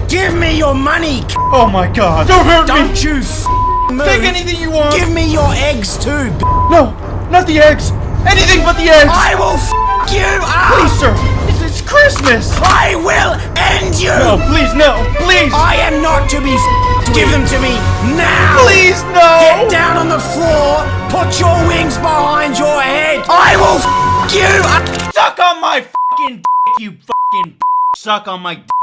Give me your money! Oh my god. Don't hurt me! Don't you move! Take anything you want! Give me your eggs too! No, not the eggs! Anything but the eggs! I will you up! Please, sir! It's Christmas! I will end you! No, please, no! Please! I am not to be Give them to me now! Please, no! Get down on the floor! Put your wings behind your head! I will you up! Suck on my fucking dick, you fucking suck on my dick.